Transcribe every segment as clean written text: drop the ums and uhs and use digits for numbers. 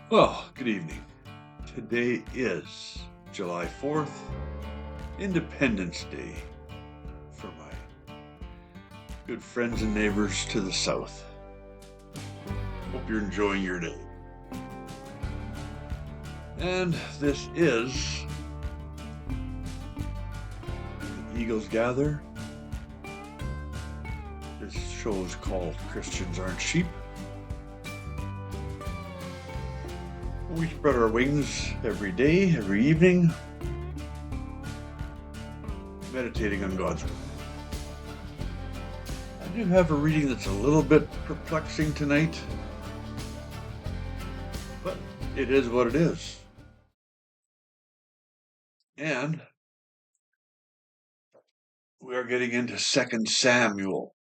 Well, good evening. Today is July 4th, Independence Day, for my good friends and neighbors to the south. Hope you're enjoying your day. And this is The Eagles Gather. This show is called Christians Aren't Sheep. We spread our wings every day, every evening, meditating on God's Word. I do have a reading that's a little bit perplexing tonight, but it is what it is. And we are getting into 2 Samuel.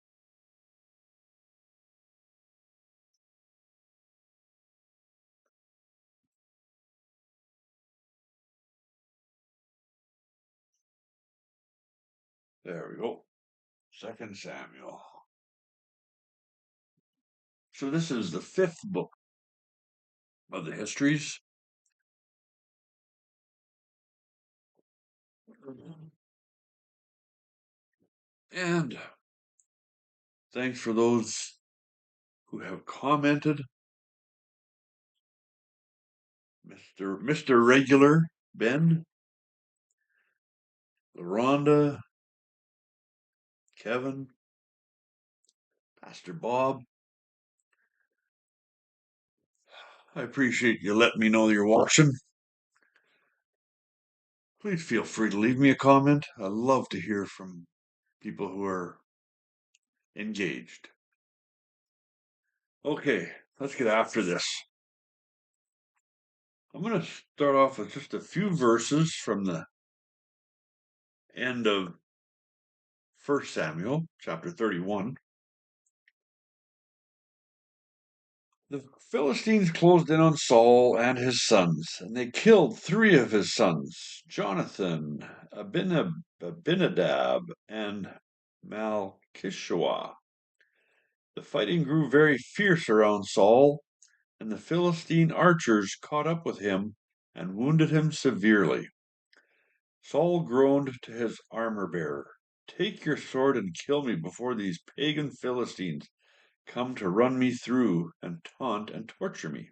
There we go. 2 Samuel. So this is the fifth book of the histories. And thanks for those who have commented. Mr. Regular, Ben, LaRonda, Kevin, Pastor Bob. I appreciate you letting me know you're watching. Please feel free to leave me a comment. I love to hear from people who are engaged. Okay, let's get after this. I'm going to start off with just a few verses from the end of 1 Samuel, chapter 31. The Philistines closed in on Saul and his sons, and they killed 3 of his sons, Jonathan, Abinadab, and Malchishua. The fighting grew very fierce around Saul, and the Philistine archers caught up with him and wounded him severely. Saul groaned to his armor-bearer, "Take your sword and kill me before these pagan Philistines come to run me through and taunt and torture me."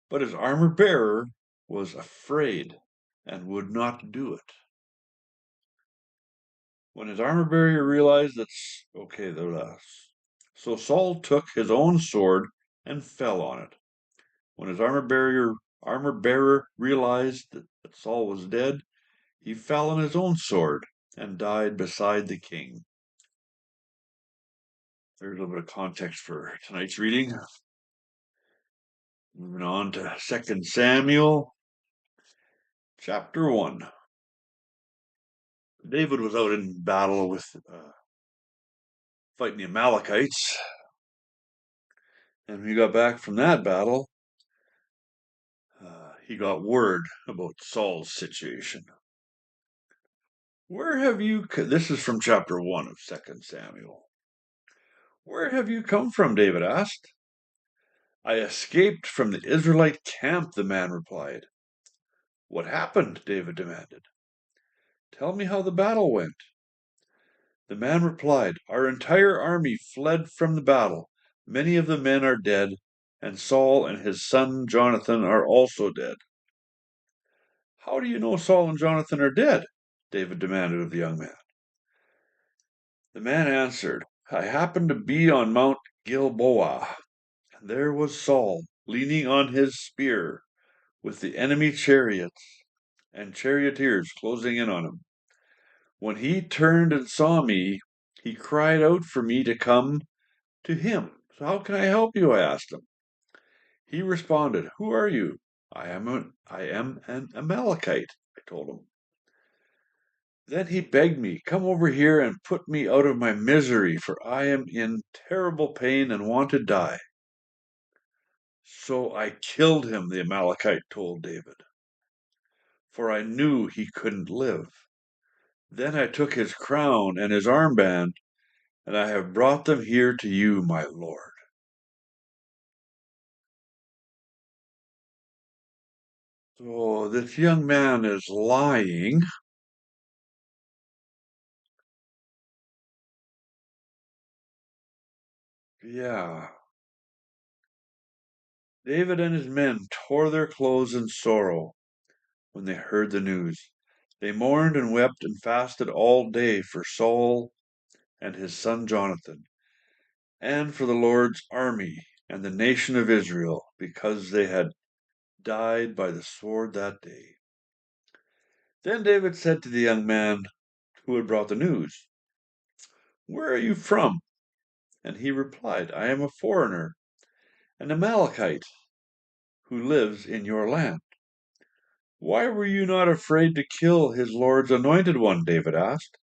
But his armor-bearer was afraid and would not do it. When his armor-bearer realized so Saul took his own sword and fell on it. When his armor-bearer realized that Saul was dead, he fell on his own sword and died beside the king. There's a little bit of context for tonight's reading. Moving on to 2 Samuel, chapter 1. David was out in battle with fighting the Amalekites, and when he got back from that battle, he got word about Saul's situation. This is from chapter 1 of 2 Samuel. "Where have you come from?" David asked. "I escaped from the Israelite camp," the man replied. "What happened?" David demanded. "Tell me how the battle went." The man replied, "Our entire army fled from the battle. Many of the men are dead, and Saul and his son Jonathan are also dead." "How do you know Saul and Jonathan are dead?" David demanded of the young man. The man answered, "I happened to be on Mount Gilboa, and there was Saul leaning on his spear, with the enemy chariots and charioteers closing in on him. When he turned and saw me, he cried out for me to come to him. So how can I help you?" I asked him. He responded, "Who are you?" I am an Amalekite," I told him. Then he begged me, "Come over here and put me out of my misery, for I am in terrible pain and want to die." "So I killed him," the Amalekite told David, "for I knew he couldn't live. Then I took his crown and his armband, and I have brought them here to you, my lord." So this young man is lying. Yeah. David and his men tore their clothes in sorrow when they heard the news. They mourned and wept and fasted all day for Saul and his son Jonathan, and for the Lord's army and the nation of Israel, because they had died by the sword that day. Then David said to the young man who had brought the news, "Where are you from?" And he replied, "I am a foreigner, an Amalekite, who lives in your land." "Why were you not afraid to kill his Lord's anointed one?" David asked.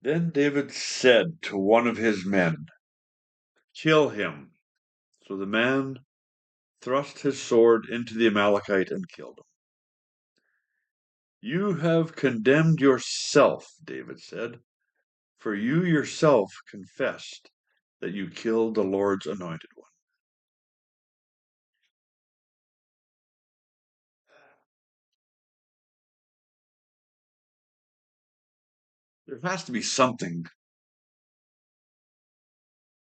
Then David said to one of his men, "Kill him." So the man thrust his sword into the Amalekite and killed him. "You have condemned yourself," David said, "for you yourself confessed that you killed the Lord's anointed one." There has to be something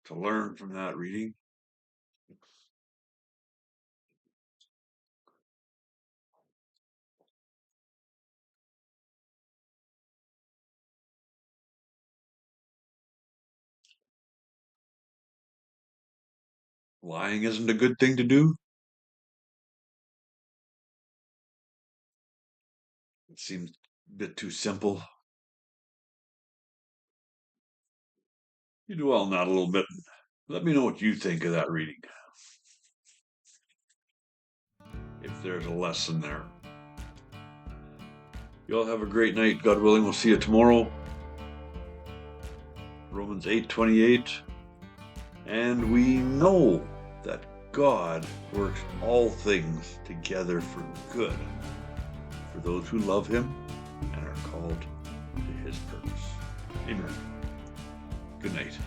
to learn from that reading. Lying isn't a good thing to do. It seems a bit too simple. You dwell on that a little bit. Let me know what you think of that reading. If there's a lesson there. You all have a great night. God willing, we'll see you tomorrow. Romans 8:28. And we know that God works all things together for good for those who love him and are called to his purpose. Amen. Good night.